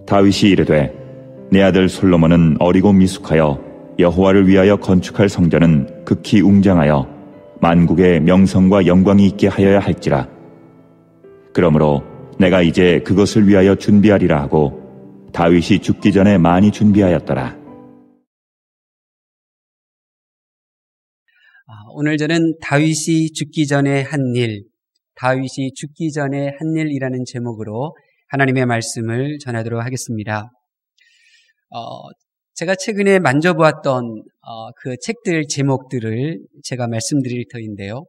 다윗이 이르되 내 아들 솔로몬은 어리고 미숙하여 여호와를 위하여 건축할 성전은 극히 웅장하여 만국의 명성과 영광이 있게 하여야 할지라. 그러므로 내가 이제 그것을 위하여 준비하리라 하고 다윗이 죽기 전에 많이 준비하였더라. 오늘 저는 다윗이 죽기 전에 한 일, 다윗이 죽기 전에 한 일이라는 제목으로 하나님의 말씀을 전하도록 하겠습니다. 제가 최근에 만져보았던 그 책들 제목들을 제가 말씀드릴 터인데요.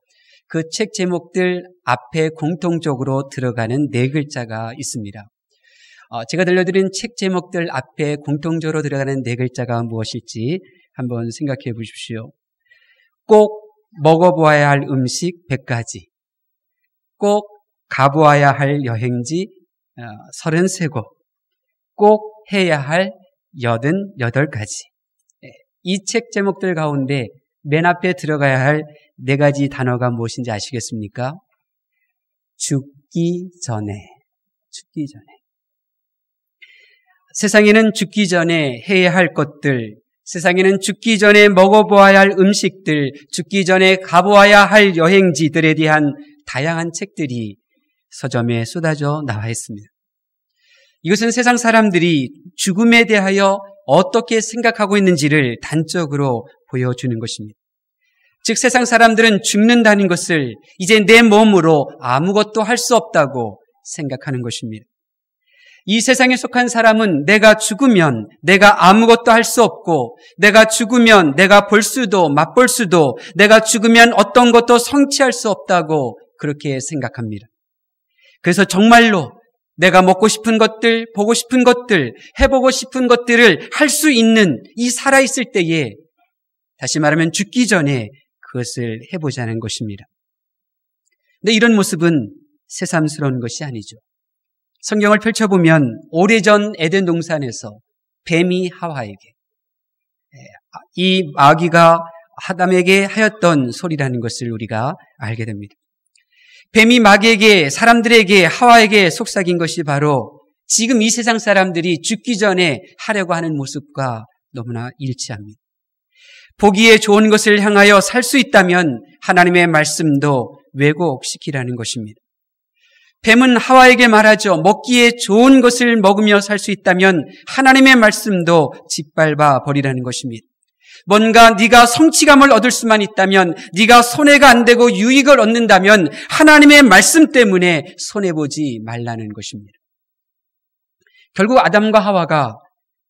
그 책 제목들 앞에 공통적으로 들어가는 네 글자가 있습니다. 제가 들려드린 책 제목들 앞에 공통적으로 들어가는 네 글자가 무엇일지 한번 생각해 보십시오. 꼭 먹어보아야 할 음식 100가지, 꼭 가보아야 할 여행지 33곳, 꼭 해야 할 88가지. 이 책 제목들 가운데 맨 앞에 들어가야 할 네 가지 단어가 무엇인지 아시겠습니까? 죽기 전에, 죽기 전에. 세상에는 죽기 전에 해야 할 것들, 세상에는 죽기 전에 먹어보아야 할 음식들, 죽기 전에 가보아야 할 여행지들에 대한 다양한 책들이 서점에 쏟아져 나와 있습니다. 이것은 세상 사람들이 죽음에 대하여 어떻게 생각하고 있는지를 단적으로 보여주는 것입니다. 즉 세상 사람들은 죽는다는 것을 이제 내 몸으로 아무것도 할 수 없다고 생각하는 것입니다. 이 세상에 속한 사람은 내가 죽으면 내가 아무것도 할 수 없고, 내가 죽으면 내가 볼 수도 맛볼 수도, 내가 죽으면 어떤 것도 성취할 수 없다고 그렇게 생각합니다. 그래서 정말로 내가 먹고 싶은 것들, 보고 싶은 것들, 해보고 싶은 것들을 할 수 있는 이 살아있을 때에, 다시 말하면 죽기 전에 그것을 해보자는 것입니다. 근데 이런 모습은 새삼스러운 것이 아니죠. 성경을 펼쳐보면 오래전 에덴 동산에서 뱀이 하와에게, 이 마귀가 아담에게 하였던 소리라는 것을 우리가 알게 됩니다. 뱀이 마귀에게, 사람들에게, 하와에게 속삭인 것이 바로 지금 이 세상 사람들이 죽기 전에 하려고 하는 모습과 너무나 일치합니다. 보기에 좋은 것을 향하여 살 수 있다면 하나님의 말씀도 왜곡시키라는 것입니다. 뱀은 하와에게 말하죠. 먹기에 좋은 것을 먹으며 살 수 있다면 하나님의 말씀도 짓밟아 버리라는 것입니다. 뭔가 네가 성취감을 얻을 수만 있다면, 네가 손해가 안 되고 유익을 얻는다면 하나님의 말씀 때문에 손해보지 말라는 것입니다. 결국 아담과 하와가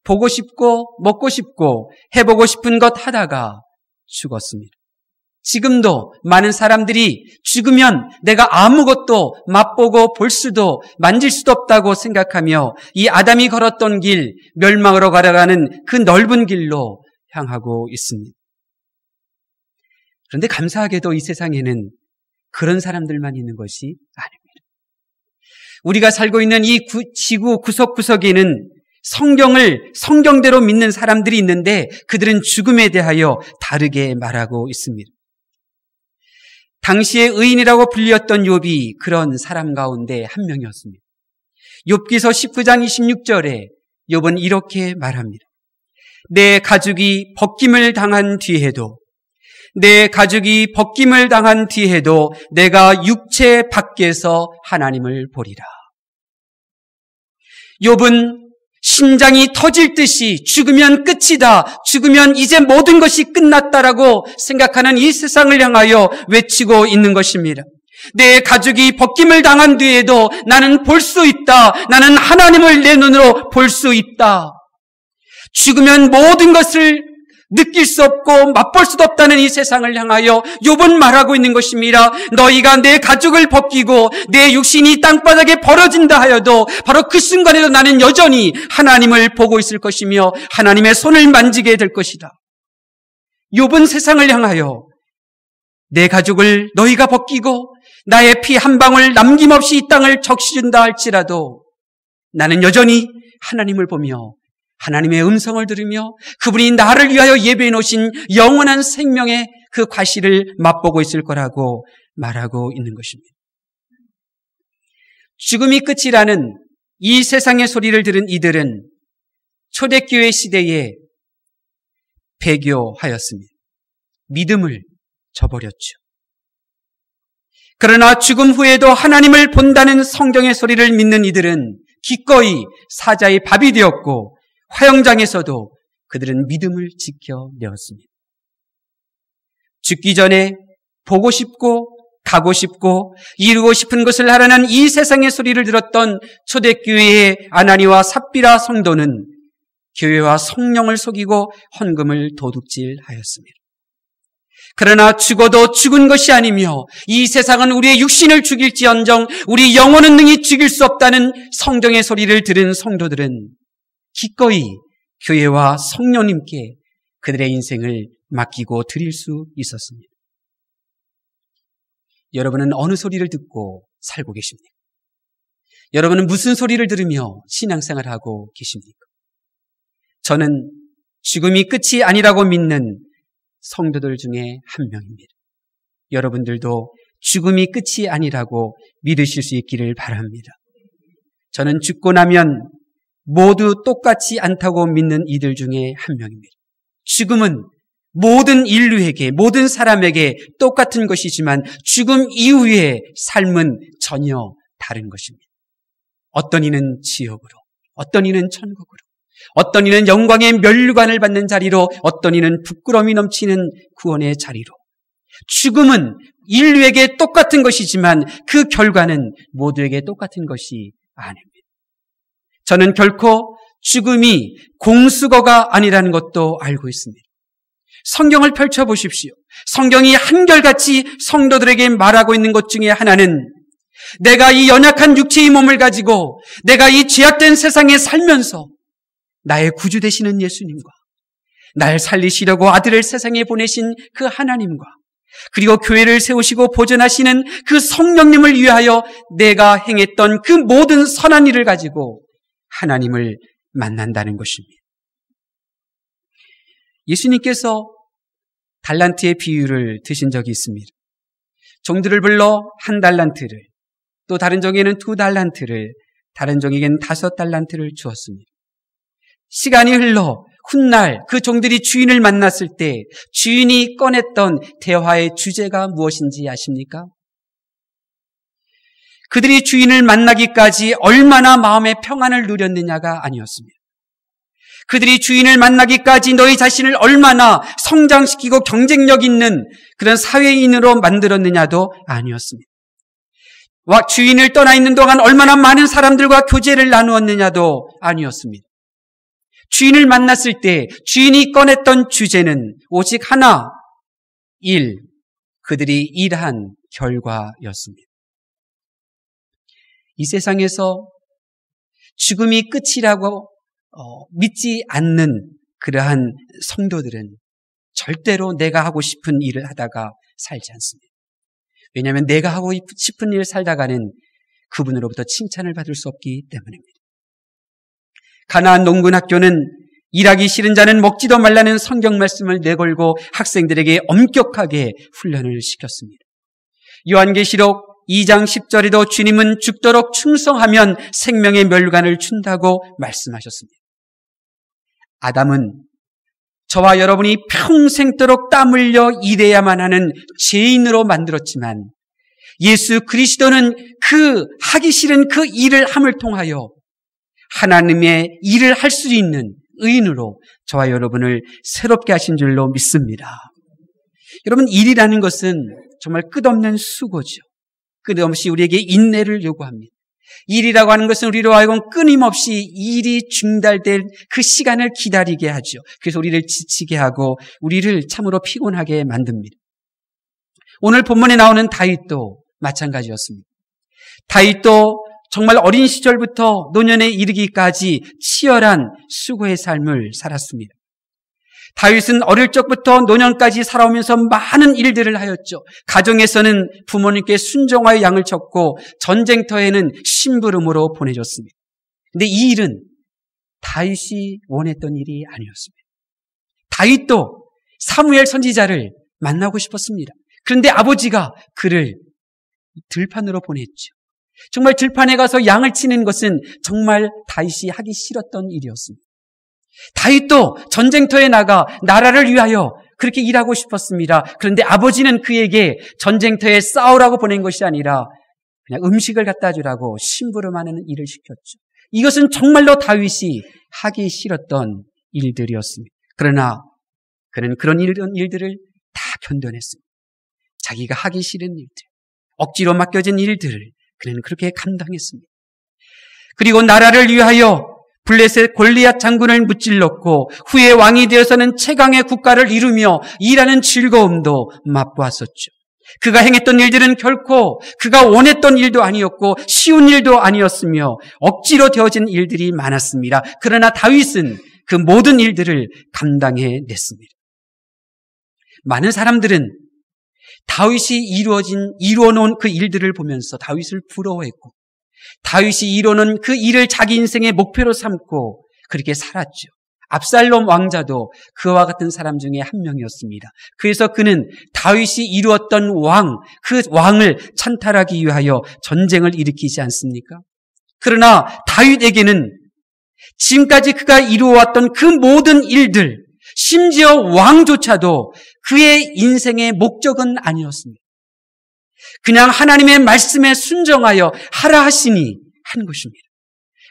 보고 싶고 먹고 싶고 해보고 싶은 것 하다가 죽었습니다. 지금도 많은 사람들이 죽으면 내가 아무것도 맛보고 볼 수도 만질 수도 없다고 생각하며 이 아담이 걸었던 길, 멸망으로 가려가는 그 넓은 길로 향하고 있습니다. 그런데 감사하게도 이 세상에는 그런 사람들만 있는 것이 아닙니다. 우리가 살고 있는 이 지구 구석구석에는 성경을 성경대로 믿는 사람들이 있는데 그들은 죽음에 대하여 다르게 말하고 있습니다. 당시의 의인이라고 불렸던 욥이 그런 사람 가운데 한 명이었습니다. 욥기서 19장 26절에 욥은 이렇게 말합니다. 내 가죽이 벗김을 당한 뒤에도, 내 가죽이 벗김을 당한 뒤에도 내가 육체 밖에서 하나님을 보리라. 욥은 심장이 터질 듯이 죽으면 끝이다, 죽으면 이제 모든 것이 끝났다라고 생각하는 이 세상을 향하여 외치고 있는 것입니다. 내 가죽이 벗김을 당한 뒤에도 나는 볼 수 있다. 나는 하나님을 내 눈으로 볼 수 있다. 죽으면 모든 것을 느낄 수 없고 맛볼 수도 없다는 이 세상을 향하여 욥은 말하고 있는 것입니다. 너희가 내 가죽을 벗기고 내 육신이 땅바닥에 벌어진다 하여도 바로 그 순간에도 나는 여전히 하나님을 보고 있을 것이며 하나님의 손을 만지게 될 것이다. 욥은 세상을 향하여 내 가죽을 너희가 벗기고 나의 피 한 방울 남김없이 이 땅을 적시준다 할지라도 나는 여전히 하나님을 보며 하나님의 음성을 들으며 그분이 나를 위하여 예배해 놓으신 영원한 생명의 그 과실을 맛보고 있을 거라고 말하고 있는 것입니다. 죽음이 끝이라는 이 세상의 소리를 들은 이들은 초대교회 시대에 배교하였습니다. 믿음을 저버렸죠. 그러나 죽음 후에도 하나님을 본다는 성경의 소리를 믿는 이들은 기꺼이 사자의 밥이 되었고 화영장에서도 그들은 믿음을 지켜내었습니다. 죽기 전에 보고 싶고 가고 싶고 이루고 싶은 것을 하라는 이 세상의 소리를 들었던 초대교회의 아나니와 삽비라 성도는 교회와 성령을 속이고 헌금을 도둑질하였습니다. 그러나 죽어도 죽은 것이 아니며 이 세상은 우리의 육신을 죽일지언정 우리 영혼은 능히 죽일 수 없다는 성경의 소리를 들은 성도들은 기꺼이 교회와 성령님께 그들의 인생을 맡기고 드릴 수 있었습니다. 여러분은 어느 소리를 듣고 살고 계십니까? 여러분은 무슨 소리를 들으며 신앙생활을 하고 계십니까? 저는 죽음이 끝이 아니라고 믿는 성도들 중에 한 명입니다. 여러분들도 죽음이 끝이 아니라고 믿으실 수 있기를 바랍니다. 저는 죽고 나면 모두 똑같지 않다고 믿는 이들 중에 한 명입니다. 죽음은 모든 인류에게, 모든 사람에게 똑같은 것이지만 죽음 이후의 삶은 전혀 다른 것입니다. 어떤 이는 지옥으로, 어떤 이는 천국으로, 어떤 이는 영광의 면류관을 받는 자리로, 어떤 이는 부끄러움이 넘치는 구원의 자리로. 죽음은 인류에게 똑같은 것이지만 그 결과는 모두에게 똑같은 것이 아닙니다. 저는 결코 죽음이 공수거가 아니라는 것도 알고 있습니다. 성경을 펼쳐보십시오. 성경이 한결같이 성도들에게 말하고 있는 것 중에 하나는 내가 이 연약한 육체의 몸을 가지고 내가 이 죄악된 세상에 살면서 나의 구주 되시는 예수님과 날 살리시려고 아들을 세상에 보내신 그 하나님과 그리고 교회를 세우시고 보존하시는 그 성령님을 위하여 내가 행했던 그 모든 선한 일을 가지고 하나님을 만난다는 것입니다. 예수님께서 달란트의 비유를 드신 적이 있습니다. 종들을 불러 1달란트를, 또 다른 종에게는 2달란트를, 다른 종에게는 5달란트를 주었습니다. 시간이 흘러 훗날 그 종들이 주인을 만났을 때 주인이 꺼냈던 대화의 주제가 무엇인지 아십니까? 그들이 주인을 만나기까지 얼마나 마음의 평안을 누렸느냐가 아니었습니다. 그들이 주인을 만나기까지 너희 자신을 얼마나 성장시키고 경쟁력 있는 그런 사회인으로 만들었느냐도 아니었습니다. 주인을 떠나 있는 동안 얼마나 많은 사람들과 교제를 나누었느냐도 아니었습니다. 주인을 만났을 때 주인이 꺼냈던 주제는 오직 하나, 일, 그들이 일한 결과였습니다. 이 세상에서 죽음이 끝이라고 믿지 않는 그러한 성도들은 절대로 내가 하고 싶은 일을 하다가 살지 않습니다. 왜냐하면 내가 하고 싶은 일을 살다가는 그분으로부터 칭찬을 받을 수 없기 때문입니다. 가나안 농군학교는 일하기 싫은 자는 먹지도 말라는 성경 말씀을 내걸고 학생들에게 엄격하게 훈련을 시켰습니다. 요한계시록 2장 10절에도 주님은 죽도록 충성하면 생명의 멸관을 준다고 말씀하셨습니다. 아담은 저와 여러분이 평생도록 땀 흘려 일해야만 하는 죄인으로 만들었지만 예수 그리스도는 그 하기 싫은 그 일을 함을 통하여 하나님의 일을 할 수 있는 의인으로 저와 여러분을 새롭게 하신 줄로 믿습니다. 여러분, 일이라는 것은 정말 끝없는 수고죠. 끝없이 우리에게 인내를 요구합니다. 일이라고 하는 것은 우리로 하여금 끊임없이 일이 중달될 그 시간을 기다리게 하죠. 그래서 우리를 지치게 하고 우리를 참으로 피곤하게 만듭니다. 오늘 본문에 나오는 다윗도 마찬가지였습니다. 다윗도 정말 어린 시절부터 노년에 이르기까지 치열한 수고의 삶을 살았습니다. 다윗은 어릴 적부터 노년까지 살아오면서 많은 일들을 하였죠. 가정에서는 부모님께 순종하여 양을 쳤고 전쟁터에는 심부름으로 보내줬습니다. 근데 이 일은 다윗이 원했던 일이 아니었습니다. 다윗도 사무엘 선지자를 만나고 싶었습니다. 그런데 아버지가 그를 들판으로 보냈죠. 정말 들판에 가서 양을 치는 것은 정말 다윗이 하기 싫었던 일이었습니다. 다윗도 전쟁터에 나가 나라를 위하여 그렇게 일하고 싶었습니다. 그런데 아버지는 그에게 전쟁터에 싸우라고 보낸 것이 아니라 그냥 음식을 갖다 주라고 심부름하는 일을 시켰죠. 이것은 정말로 다윗이 하기 싫었던 일들이었습니다. 그러나 그는 그런 일들을 다 견뎌냈습니다. 자기가 하기 싫은 일들, 억지로 맡겨진 일들을 그는 그렇게 감당했습니다. 그리고 나라를 위하여 블레셋 골리앗 장군을 무찔렀고 후에 왕이 되어서는 최강의 국가를 이루며 일하는 즐거움도 맛보았었죠. 그가 행했던 일들은 결코 그가 원했던 일도 아니었고 쉬운 일도 아니었으며 억지로 되어진 일들이 많았습니다. 그러나 다윗은 그 모든 일들을 감당해냈습니다. 많은 사람들은 다윗이 이루어놓은 그 일들을 보면서 다윗을 부러워했고 다윗이 이루어놓은 그 일을 자기 인생의 목표로 삼고 그렇게 살았죠. 압살롬 왕자도 그와 같은 사람 중에 한 명이었습니다. 그래서 그는 다윗이 이루었던 그 왕을 찬탈하기 위하여 전쟁을 일으키지 않습니까? 그러나 다윗에게는 지금까지 그가 이루어왔던 그 모든 일들, 심지어 왕조차도 그의 인생의 목적은 아니었습니다. 그냥 하나님의 말씀에 순종하여 하라 하시니 한 것입니다.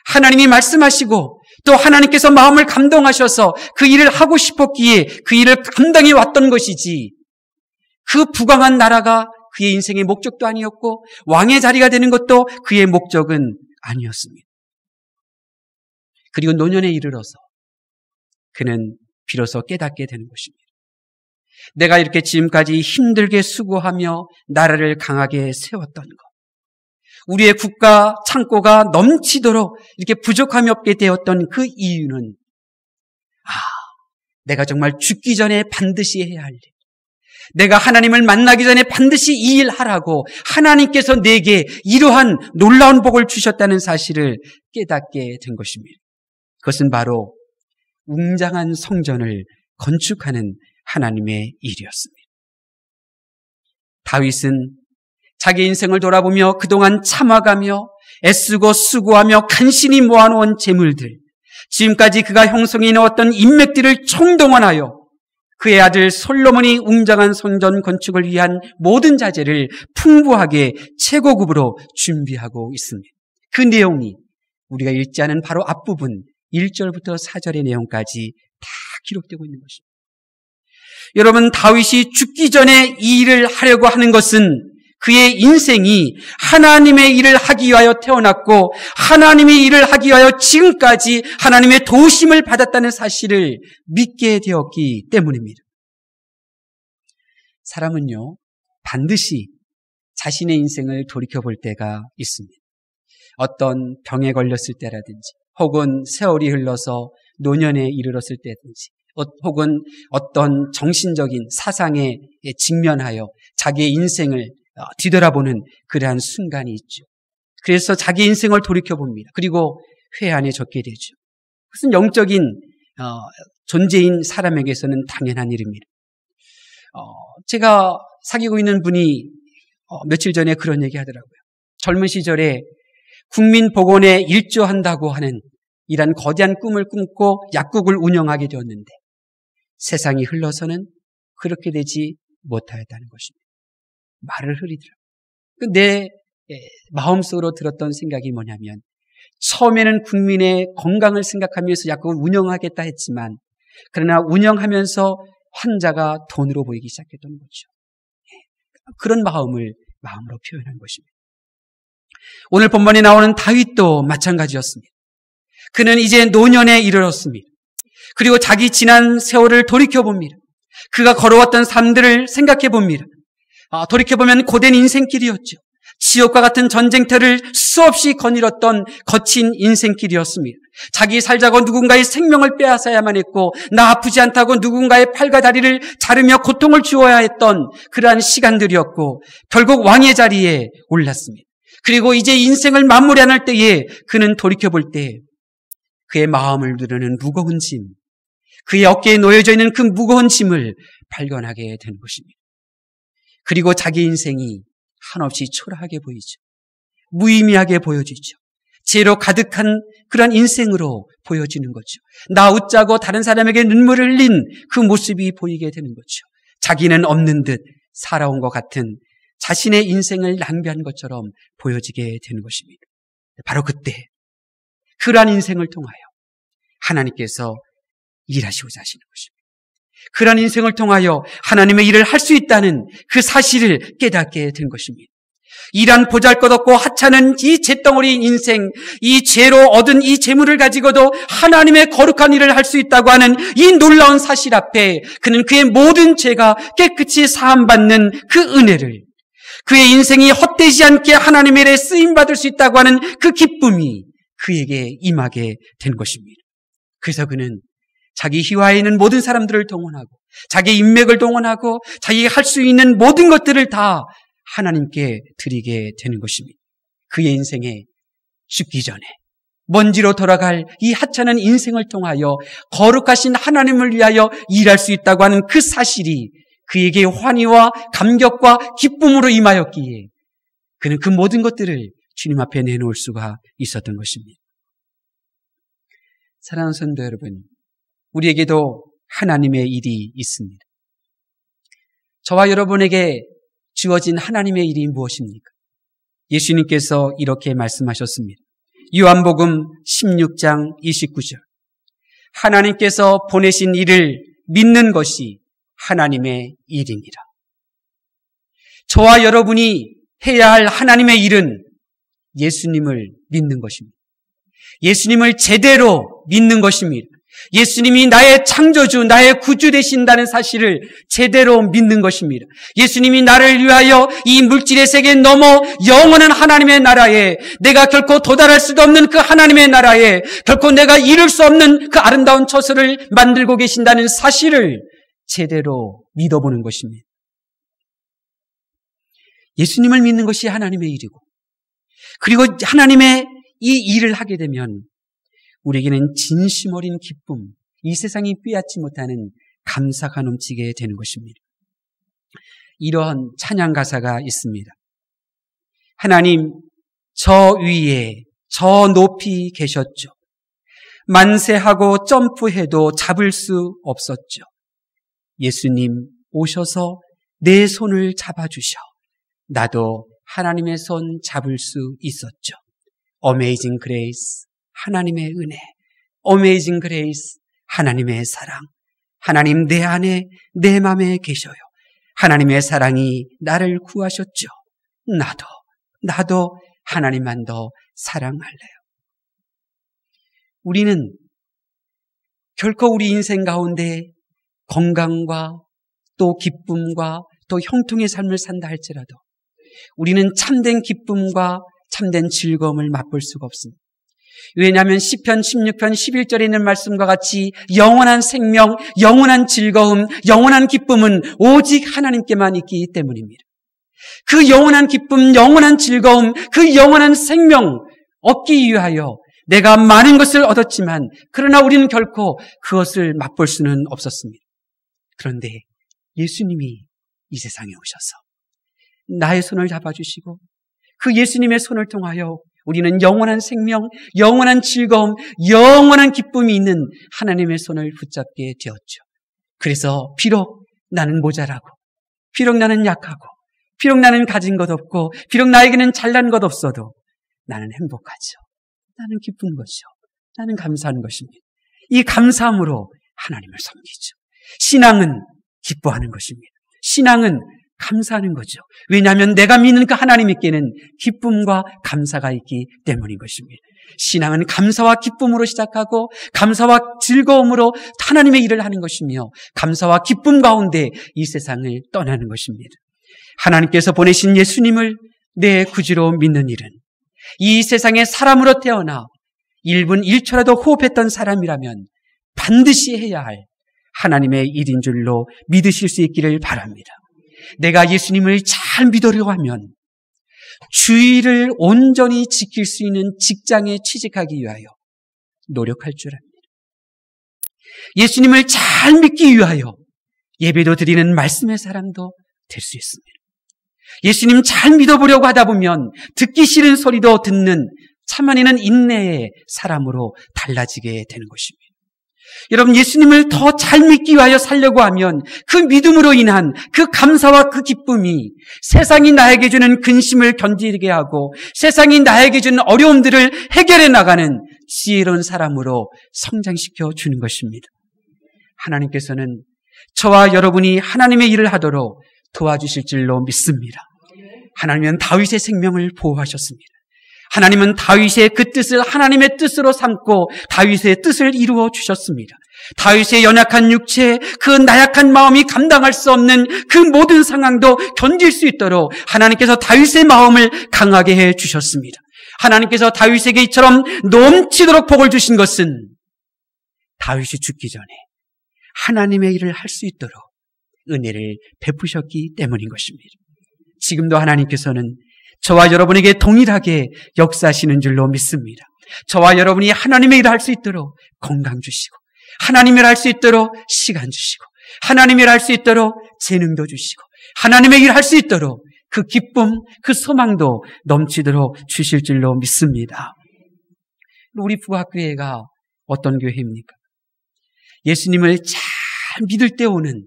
하나님이 말씀하시고 또 하나님께서 마음을 감동하셔서 그 일을 하고 싶었기에 그 일을 감당해 왔던 것이지 그 부강한 나라가 그의 인생의 목적도 아니었고 왕의 자리가 되는 것도 그의 목적은 아니었습니다. 그리고 노년에 이르러서 그는 비로소 깨닫게 되는 것입니다. 내가 이렇게 지금까지 힘들게 수고하며 나라를 강하게 세웠던 것, 우리의 국가 창고가 넘치도록 이렇게 부족함이 없게 되었던 그 이유는 내가 정말 죽기 전에 반드시 해야 할 일, 내가 하나님을 만나기 전에 반드시 이 일 하라고 하나님께서 내게 이러한 놀라운 복을 주셨다는 사실을 깨닫게 된 것입니다. 그것은 바로 웅장한 성전을 건축하는 하나님의 일이었습니다. 다윗은 자기 인생을 돌아보며 그동안 참아가며 애쓰고 수고하며 간신히 모아놓은 재물들, 지금까지 그가 형성해 놓았던 인맥들을 총동원하여 그의 아들 솔로몬이 웅장한 성전 건축을 위한 모든 자재를 풍부하게 최고급으로 준비하고 있습니다. 그 내용이 우리가 읽지 않은 바로 앞부분 1절부터 4절의 내용까지 다 기록되고 있는 것입니다. 여러분, 다윗이 죽기 전에 이 일을 하려고 하는 것은 그의 인생이 하나님의 일을 하기 위하여 태어났고 하나님의 일을 하기 위하여 지금까지 하나님의 도우심을 받았다는 사실을 믿게 되었기 때문입니다. 사람은요, 반드시 자신의 인생을 돌이켜볼 때가 있습니다. 어떤 병에 걸렸을 때라든지 혹은 세월이 흘러서 노년에 이르렀을 때든지 혹은 어떤 정신적인 사상에 직면하여 자기의 인생을 뒤돌아보는 그러한 순간이 있죠. 그래서 자기 인생을 돌이켜봅니다. 그리고 회한에 젖게 되죠. 그것은 영적인 존재인 사람에게서는 당연한 일입니다. 제가 사귀고 있는 분이 며칠 전에 그런 얘기 하더라고요. 젊은 시절에 국민복원에 일조한다고 하는 이런 거대한 꿈을 꿈고 약국을 운영하게 되었는데 세상이 흘러서는 그렇게 되지 못하였다는 것입니다. 말을 흐리더라고요. 내 마음속으로 들었던 생각이 뭐냐면 처음에는 국민의 건강을 생각하면서 약국을 운영하겠다 했지만 그러나 운영하면서 환자가 돈으로 보이기 시작했던 거죠. 그런 마음으로 표현한 것입니다. 오늘 본문에 나오는 다윗도 마찬가지였습니다. 그는 이제 노년에 이르렀습니다. 그리고 자기 지난 세월을 돌이켜봅니다. 그가 걸어왔던 삶들을 생각해봅니다. 돌이켜보면 고된 인생길이었죠. 지옥과 같은 전쟁터를 수없이 거닐었던 거친 인생길이었습니다. 자기 살자고 누군가의 생명을 빼앗아야만 했고 나 아프지 않다고 누군가의 팔과 다리를 자르며 고통을 주어야 했던 그러한 시간들이었고 결국 왕의 자리에 올랐습니다. 그리고 이제 인생을 마무리할 때에 그는 돌이켜볼 때 그의 마음을 누르는 무거운 짐, 그의 어깨에 놓여져 있는 그 무거운 짐을 발견하게 되는 것입니다. 그리고 자기 인생이 한없이 초라하게 보이죠. 무의미하게 보여지죠. 죄로 가득한 그런 인생으로 보여지는 거죠. 나 웃자고 다른 사람에게 눈물을 흘린 그 모습이 보이게 되는 거죠. 자기는 없는 듯 살아온 것 같은 자신의 인생을 낭비한 것처럼 보여지게 되는 것입니다. 바로 그때 그러한 인생을 통하여 하나님께서 일하시고자 하시는 것입니다. 그러한 인생을 통하여 하나님의 일을 할 수 있다는 그 사실을 깨닫게 된 것입니다. 이란 보잘것없고 하찮은 이 잿덩어리인 인생, 이 죄로 얻은 이 재물을 가지고도 하나님의 거룩한 일을 할 수 있다고 하는 이 놀라운 사실 앞에 그는 그의 모든 죄가 깨끗이 사함받는 그 은혜를, 그의 인생이 헛되지 않게 하나님의 일에 쓰임받을 수 있다고 하는 그 기쁨이 그에게 임하게 된 것입니다. 그래서 그는 자기 희화에 있는 모든 사람들을 동원하고 자기 인맥을 동원하고 자기가 할 수 있는 모든 것들을 다 하나님께 드리게 되는 것입니다. 그의 인생에 죽기 전에 먼지로 돌아갈 이 하찮은 인생을 통하여 거룩하신 하나님을 위하여 일할 수 있다고 하는 그 사실이 그에게 환희와 감격과 기쁨으로 임하였기에 그는 그 모든 것들을 주님 앞에 내놓을 수가 있었던 것입니다. 사랑하는 성도 여러분, 우리에게도 하나님의 일이 있습니다. 저와 여러분에게 주어진 하나님의 일이 무엇입니까? 예수님께서 이렇게 말씀하셨습니다. 요한복음 16장 29절. 하나님께서 보내신 일을 믿는 것이 하나님의 일입니다. 저와 여러분이 해야 할 하나님의 일은 예수님을 믿는 것입니다. 예수님을 제대로 믿는 것입니다. 예수님이 나의 창조주, 나의 구주 되신다는 사실을 제대로 믿는 것입니다. 예수님이 나를 위하여 이 물질의 세계 넘어 영원한 하나님의 나라에, 내가 결코 도달할 수도 없는 그 하나님의 나라에, 결코 내가 이룰 수 없는 그 아름다운 처소를 만들고 계신다는 사실을 제대로 믿어보는 것입니다. 예수님을 믿는 것이 하나님의 일이고, 그리고 하나님의 이 일을 하게 되면 우리에게는 진심 어린 기쁨, 이 세상이 빼앗지 못하는 감사가 넘치게 되는 것입니다. 이러한 찬양 가사가 있습니다. 하나님, 저 위에 저 높이 계셨죠. 만세하고 점프해도 잡을 수 없었죠. 예수님 오셔서 내 손을 잡아주셔. 나도 하나님의 손 잡을 수 있었죠. Amazing Grace, 하나님의 은혜, Amazing Grace, 하나님의 사랑. 하나님 내 안에, 내 마음에 계셔요. 하나님의 사랑이 나를 구하셨죠. 나도 하나님만 더 사랑할래요. 우리는 결코 우리 인생 가운데 건강과 또 기쁨과 또 형통의 삶을 산다 할지라도 우리는 참된 기쁨과 참된 즐거움을 맛볼 수가 없습니다. 왜냐하면 시편 16편 11절에 있는 말씀과 같이 영원한 생명, 영원한 즐거움, 영원한 기쁨은 오직 하나님께만 있기 때문입니다. 그 영원한 기쁨, 영원한 즐거움, 그 영원한 생명 얻기 위하여 내가 많은 것을 얻었지만 그러나 우리는 결코 그것을 맛볼 수는 없었습니다. 그런데 예수님이 이 세상에 오셔서 나의 손을 잡아주시고 그 예수님의 손을 통하여 우리는 영원한 생명, 영원한 즐거움, 영원한 기쁨이 있는 하나님의 손을 붙잡게 되었죠. 그래서 비록 나는 모자라고, 비록 나는 약하고, 비록 나는 가진 것 없고, 비록 나에게는 잘난 것 없어도 나는 행복하죠. 나는 기쁜 것이죠. 나는 감사하는 것입니다. 이 감사함으로 하나님을 섬기죠. 신앙은 기뻐하는 것입니다. 신앙은 감사하는 거죠. 왜냐하면 내가 믿는 그 하나님께는 기쁨과 감사가 있기 때문인 것입니다. 신앙은 감사와 기쁨으로 시작하고 감사와 즐거움으로 하나님의 일을 하는 것이며 감사와 기쁨 가운데 이 세상을 떠나는 것입니다. 하나님께서 보내신 예수님을 내 구주로 믿는 일은 이 세상에 사람으로 태어나 1분 1초라도 호흡했던 사람이라면 반드시 해야 할 하나님의 일인 줄로 믿으실 수 있기를 바랍니다. 내가 예수님을 잘 믿으려고 하면 주의를 온전히 지킬 수 있는 직장에 취직하기 위하여 노력할 줄 압니다. 예수님을 잘 믿기 위하여 예배도 드리는 말씀의 사람도 될 수 있습니다. 예수님 잘 믿어보려고 하다 보면 듣기 싫은 소리도 듣는 참아내는 인내의 사람으로 달라지게 되는 것입니다. 여러분, 예수님을 더 잘 믿기 위하여 살려고 하면 그 믿음으로 인한 그 감사와 그 기쁨이 세상이 나에게 주는 근심을 견디게 하고 세상이 나에게 주는 어려움들을 해결해 나가는 지혜로운 사람으로 성장시켜 주는 것입니다. 하나님께서는 저와 여러분이 하나님의 일을 하도록 도와주실 줄로 믿습니다. 하나님은 다윗의 생명을 보호하셨습니다. 하나님은 다윗의 그 뜻을 하나님의 뜻으로 삼고 다윗의 뜻을 이루어 주셨습니다. 다윗의 연약한 육체, 그 나약한 마음이 감당할 수 없는 그 모든 상황도 견딜 수 있도록 하나님께서 다윗의 마음을 강하게 해 주셨습니다. 하나님께서 다윗에게 이처럼 넘치도록 복을 주신 것은 다윗이 죽기 전에 하나님의 일을 할 수 있도록 은혜를 베푸셨기 때문인 것입니다. 지금도 하나님께서는 저와 여러분에게 동일하게 역사하시는 줄로 믿습니다. 저와 여러분이 하나님의 일을 할 수 있도록 건강 주시고 하나님의 일을 할 수 있도록 시간 주시고 하나님의 일을 할 수 있도록 재능도 주시고 하나님의 일을 할 수 있도록 그 기쁨, 그 소망도 넘치도록 주실 줄로 믿습니다. 우리 부학교회가 어떤 교회입니까? 예수님을 잘 믿을 때 오는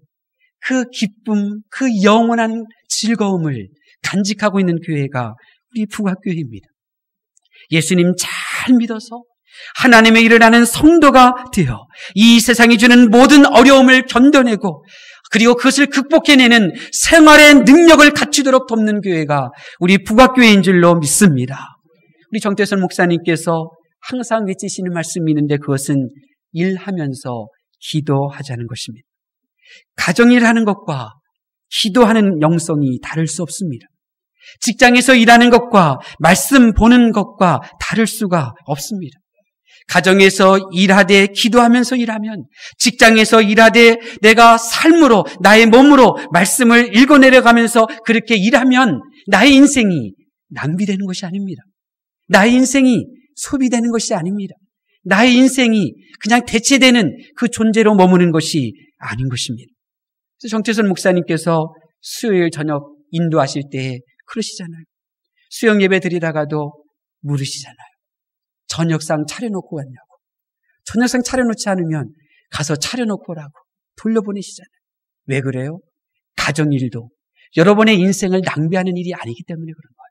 그 기쁨, 그 영원한 즐거움을 간직하고 있는 교회가 우리 부학교회입니다. 예수님 잘 믿어서 하나님의 일을 하는 성도가 되어 이 세상이 주는 모든 어려움을 견뎌내고 그리고 그것을 극복해내는 생활의 능력을 갖추도록 돕는 교회가 우리 부학교회인 줄로 믿습니다. 우리 정태선 목사님께서 항상 외치시는 말씀이 있는데 그것은 일하면서 기도하자는 것입니다. 가정일 하는 것과 기도하는 영성이 다를 수 없습니다. 직장에서 일하는 것과 말씀 보는 것과 다를 수가 없습니다. 가정에서 일하되 기도하면서 일하면 직장에서 일하되 내가 삶으로 나의 몸으로 말씀을 읽어내려가면서 그렇게 일하면 나의 인생이 낭비되는 것이 아닙니다. 나의 인생이 소비되는 것이 아닙니다. 나의 인생이 그냥 대체되는 그 존재로 머무는 것이 아닌 것입니다. 그래서 정태선 목사님께서 수요일 저녁 인도하실 때 그러시잖아요. 수영 예배 드리다가도 물으시잖아요. 저녁상 차려놓고 왔냐고. 저녁상 차려놓지 않으면 가서 차려놓고 오라고 돌려보내시잖아요. 왜 그래요? 가정일도 여러분의 인생을 낭비하는 일이 아니기 때문에 그런 거예요.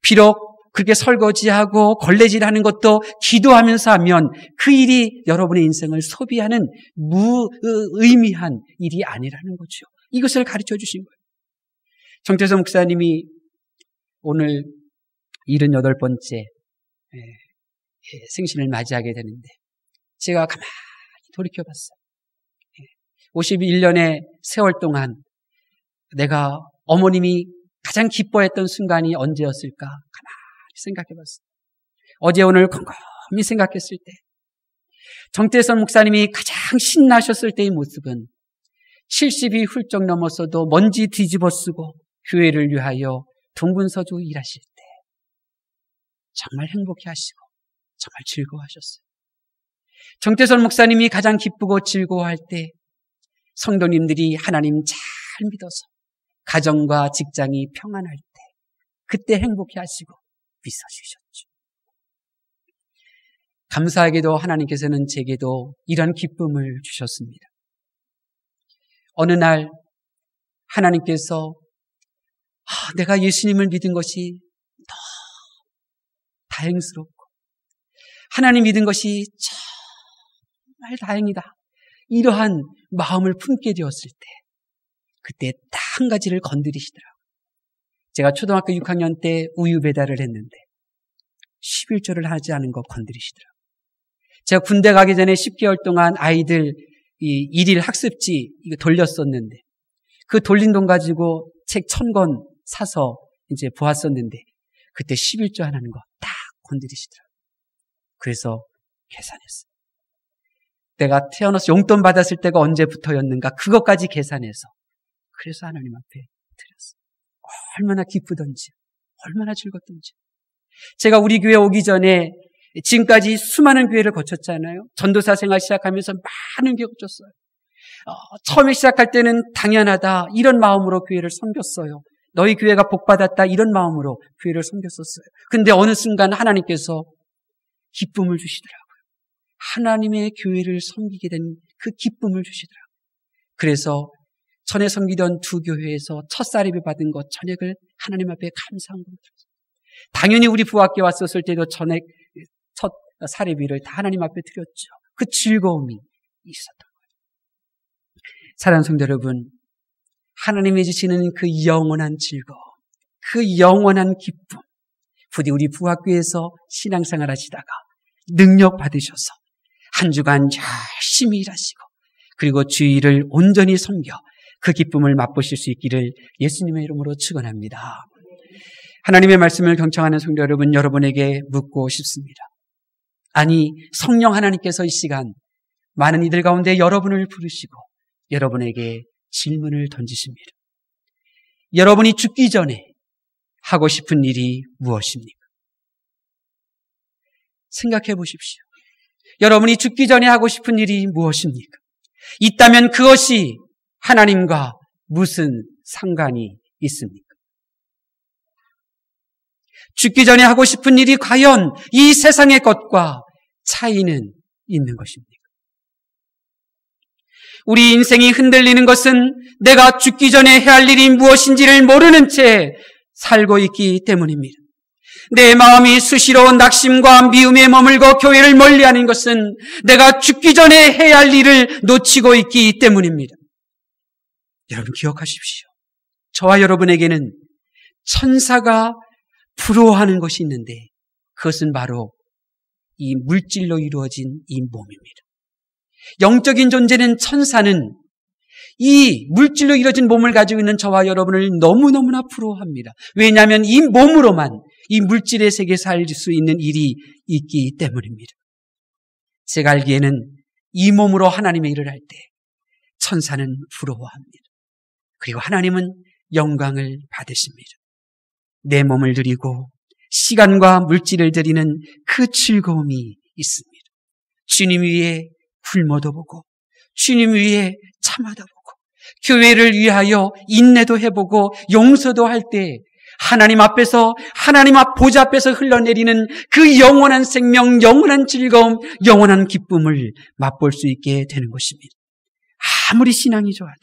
비록 그렇게 설거지하고 걸레질하는 것도 기도하면서 하면 그 일이 여러분의 인생을 소비하는 무의미한 일이 아니라는 거죠. 이것을 가르쳐 주신 거예요. 정태선 목사님이 오늘 78번째 생신을 맞이하게 되는데 제가 가만히 돌이켜봤어요. 51년의 세월 동안 내가 어머님이 가장 기뻐했던 순간이 언제였을까 가만히 생각해봤어요. 어제 오늘 곰곰이 생각했을 때 정태선 목사님이 가장 신나셨을 때의 모습은 70이 훌쩍 넘어서도 먼지 뒤집어 쓰고 교회를 위하여 동분서주 일하실 때 정말 행복해하시고 정말 즐거워하셨어요. 정태선 목사님이 가장 기쁘고 즐거워할 때 성도님들이 하나님 잘 믿어서 가정과 직장이 평안할 때 그때 행복해하시고 미소 주셨죠. 감사하게도 하나님께서는 제게도 이런 기쁨을 주셨습니다. 어느 날 하나님께서 내가 예수님을 믿은 것이 너무 다행스럽고 하나님 믿은 것이 정말 다행이다. 이러한 마음을 품게 되었을 때 그때 딱 한 가지를 건드리시더라고요. 제가 초등학교 6학년 때 우유 배달을 했는데 11조를 하지 않은 거 건드리시더라고요. 제가 군대 가기 전에 10개월 동안 아이들 이 일일 학습지 이거 돌렸었는데 그 돌린 돈 가지고 책 1000권 사서 이제 보았었는데 그때 11조 하는 거 딱 건드리시더라고요. 그래서 계산했어요. 내가 태어나서 용돈 받았을 때가 언제부터였는가 그것까지 계산해서 그래서 하나님 앞에 드렸어요. 얼마나 기쁘던지 얼마나 즐겁던지. 제가 우리 교회 오기 전에 지금까지 수많은 교회를 거쳤잖아요. 전도사 생활 시작하면서 많은 교회 거쳤어요. 처음에 시작할 때는 당연하다 이런 마음으로 교회를 섬겼어요. 너희 교회가 복받았다 이런 마음으로 교회를 섬겼었어요. 근데 어느 순간 하나님께서 기쁨을 주시더라고요. 하나님의 교회를 섬기게 된 그 기쁨을 주시더라고요. 그래서 전에 섬기던 두 교회에서 첫 사례비 받은 것 전액을 하나님 앞에 감사한 겁니다. 당연히 우리 부학교 왔었을 때도 전액 첫 사례비를 다 하나님 앞에 드렸죠. 그 즐거움이 있었던 거예요. 사랑하는 성도 여러분, 하나님이 주시는 그 영원한 즐거움, 그 영원한 기쁨, 부디 우리 부학교에서 신앙생활 하시다가 능력 받으셔서 한 주간 열심히 일하시고 그리고 주의를 온전히 섬겨 그 기쁨을 맛보실 수 있기를 예수님의 이름으로 축원합니다. 하나님의 말씀을 경청하는 성도 여러분, 여러분에게 묻고 싶습니다. 아니, 성령 하나님께서 이 시간 많은 이들 가운데 여러분을 부르시고 여러분에게 질문을 던지십니다. 여러분이 죽기 전에 하고 싶은 일이 무엇입니까? 생각해 보십시오. 여러분이 죽기 전에 하고 싶은 일이 무엇입니까? 있다면 그것이 하나님과 무슨 상관이 있습니까? 죽기 전에 하고 싶은 일이 과연 이 세상의 것과 차이는 있는 것입니까? 우리 인생이 흔들리는 것은 내가 죽기 전에 해야 할 일이 무엇인지를 모르는 채 살고 있기 때문입니다. 내 마음이 수시로 낙심과 미움에 머물고 교회를 멀리하는 것은 내가 죽기 전에 해야 할 일을 놓치고 있기 때문입니다. 여러분 기억하십시오. 저와 여러분에게는 천사가 부러워하는 것이 있는데 그것은 바로 이 물질로 이루어진 이 몸입니다. 영적인 존재는 천사는 이 물질로 이루어진 몸을 가지고 있는 저와 여러분을 너무너무나 부러워합니다. 왜냐하면 이 몸으로만 이 물질의 세계에 살 수 있는 일이 있기 때문입니다. 제가 알기에는 이 몸으로 하나님의 일을 할 때 천사는 부러워합니다. 그리고 하나님은 영광을 받으십니다. 내 몸을 드리고 시간과 물질을 드리는 그 즐거움이 있습니다. 주님 위에 굶어도 보고 주님 위에 참아도 보고 교회를 위하여 인내도 해보고 용서도 할 때 하나님 앞에서 하나님 앞 보좌 앞에서 흘러내리는 그 영원한 생명, 영원한 즐거움, 영원한 기쁨을 맛볼 수 있게 되는 것입니다. 아무리 신앙이 좋아도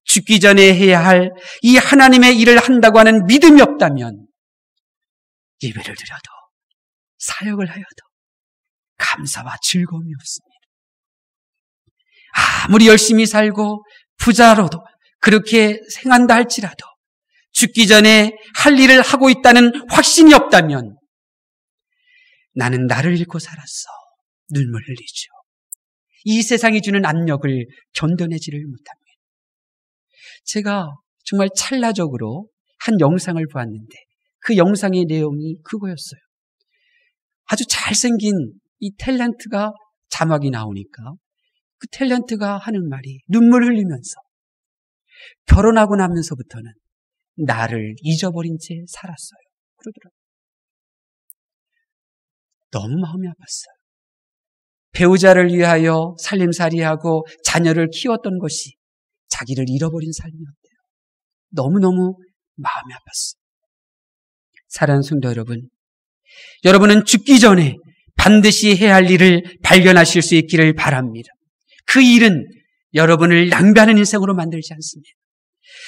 죽기 전에 해야 할 이 하나님의 일을 한다고 하는 믿음이 없다면 예배를 드려도 사역을 하여도 감사와 즐거움이 없습니다. 아무리 열심히 살고 부자로도 그렇게 생한다 할지라도 죽기 전에 할 일을 하고 있다는 확신이 없다면 나는 나를 잃고 살았어. 눈물 흘리죠. 이 세상이 주는 압력을 견뎌내지를 못합니다. 제가 정말 찰나적으로 한 영상을 보았는데 그 영상의 내용이 그거였어요. 아주 잘생긴 이 탤런트가 자막이 나오니까 그 탤런트가 하는 말이 눈물 흘리면서 결혼하고 나면서부터는 나를 잊어버린 채 살았어요. 그러더라고요. 너무 마음이 아팠어요. 배우자를 위하여 살림살이하고 자녀를 키웠던 것이 자기를 잃어버린 삶이었대요. 너무너무 마음이 아팠어요. 사랑하는 성도 여러분, 여러분은 죽기 전에 반드시 해야 할 일을 발견하실 수 있기를 바랍니다. 그 일은 여러분을 낭비하는 인생으로 만들지 않습니다.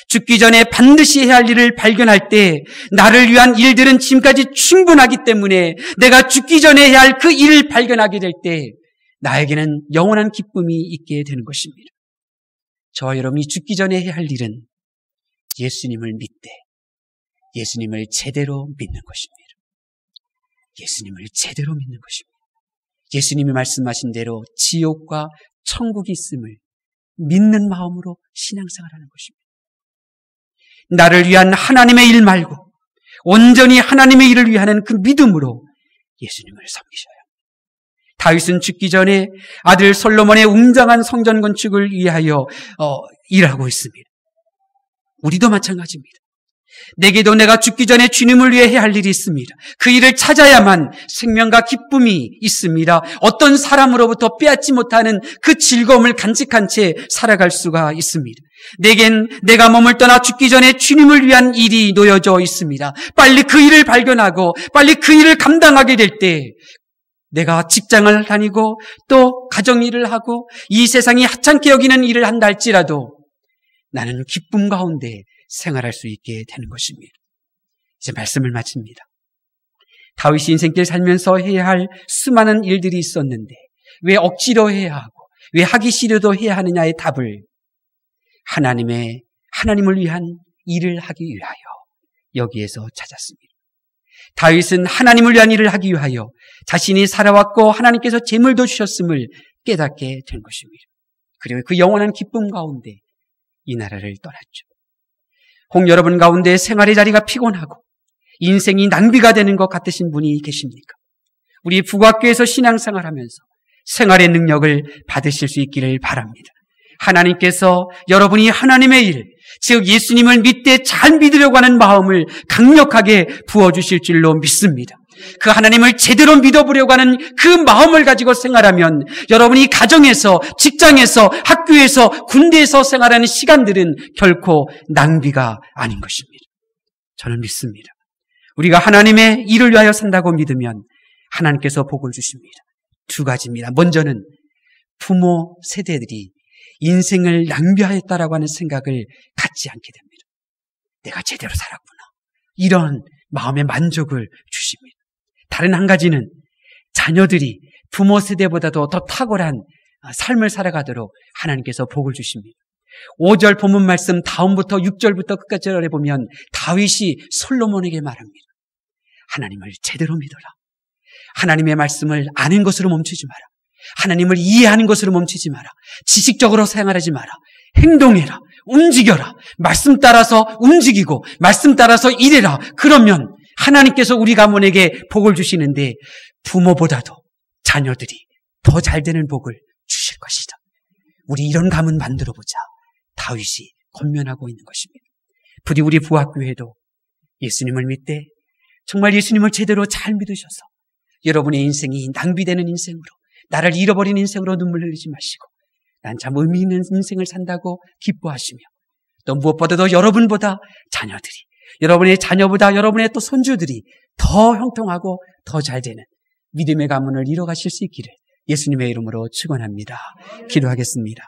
죽기 전에 반드시 해야 할 일을 발견할 때 나를 위한 일들은 지금까지 충분하기 때문에 내가 죽기 전에 해야 할 그 일을 발견하게 될 때 나에게는 영원한 기쁨이 있게 되는 것입니다. 저와 여러분이 죽기 전에 해야 할 일은 예수님을 믿되 예수님을 제대로 믿는 것입니다. 예수님을 제대로 믿는 것입니다. 예수님이 말씀하신 대로 지옥과 천국이 있음을 믿는 마음으로 신앙생활하는 것입니다. 나를 위한 하나님의 일 말고 온전히 하나님의 일을 위하는 그 믿음으로 예수님을 섬기셔야 합니다. 다윗은 죽기 전에 아들 솔로몬의 웅장한 성전 건축을 위하여 일하고 있습니다. 우리도 마찬가지입니다. 내게도 내가 죽기 전에 주님을 위해 해야 할 일이 있습니다. 그 일을 찾아야만 생명과 기쁨이 있습니다. 어떤 사람으로부터 빼앗지 못하는 그 즐거움을 간직한 채 살아갈 수가 있습니다. 내겐 내가 몸을 떠나 죽기 전에 주님을 위한 일이 놓여져 있습니다. 빨리 그 일을 발견하고 빨리 그 일을 감당하게 될 때 내가 직장을 다니고 또 가정일을 하고 이 세상이 하찮게 여기는 일을 한다 할지라도 나는 기쁨 가운데 생활할 수 있게 되는 것입니다. 이제 말씀을 마칩니다. 다윗이 인생길 살면서 해야 할 수많은 일들이 있었는데 왜 억지로 해야 하고 왜 하기 싫어도 해야 하느냐의 답을 하나님을 위한 일을 하기 위하여 여기에서 찾았습니다. 다윗은 하나님을 위한 일을 하기 위하여 자신이 살아왔고 하나님께서 재물도 주셨음을 깨닫게 된 것입니다. 그리고 그 영원한 기쁨 가운데 이 나라를 떠났죠. 혹 여러분 가운데 생활의 자리가 피곤하고 인생이 낭비가 되는 것 같으신 분이 계십니까? 우리 북학교에서 신앙생활하면서 생활의 능력을 받으실 수 있기를 바랍니다. 하나님께서 여러분이 하나님의 일, 즉 예수님을 믿되 잘 믿으려고 하는 마음을 강력하게 부어주실 줄로 믿습니다. 그 하나님을 제대로 믿어보려고 하는 그 마음을 가지고 생활하면 여러분이 가정에서, 직장에서, 학교에서, 군대에서 생활하는 시간들은 결코 낭비가 아닌 것입니다. 저는 믿습니다. 우리가 하나님의 일을 위하여 산다고 믿으면 하나님께서 복을 주십니다. 두 가지입니다. 먼저는 부모 세대들이 인생을 낭비하였다라고 하는 생각을 갖지 않게 됩니다. 내가 제대로 살았구나. 이런 마음의 만족을 주십니다. 다른 한 가지는 자녀들이 부모 세대보다도 더 탁월한 삶을 살아가도록 하나님께서 복을 주십니다. 5절 본문 말씀 다음부터 6절부터 끝까지 보면 다윗이 솔로몬에게 말합니다. 하나님을 제대로 믿어라. 하나님의 말씀을 아는 것으로 멈추지 마라. 하나님을 이해하는 것으로 멈추지 마라. 지식적으로 생활하지 마라. 행동해라. 움직여라. 말씀 따라서 움직이고 말씀 따라서 일해라. 그러면 하나님께서 우리 가문에게 복을 주시는데 부모보다도 자녀들이 더 잘되는 복을 주실 것이다. 우리 이런 가문 만들어보자. 다윗이 권면하고 있는 것입니다. 부디 우리 부학교에도 예수님을 믿되 정말 예수님을 제대로 잘 믿으셔서 여러분의 인생이 낭비되는 인생으로, 나를 잃어버린 인생으로 눈물 흘리지 마시고 난 참 의미 있는 인생을 산다고 기뻐하시며 또 무엇보다도 여러분보다 자녀들이, 여러분의 자녀보다 여러분의 또 손주들이 더 형통하고 더 잘되는 믿음의 가문을 이뤄가실 수 있기를 예수님의 이름으로 축원합니다. 기도하겠습니다.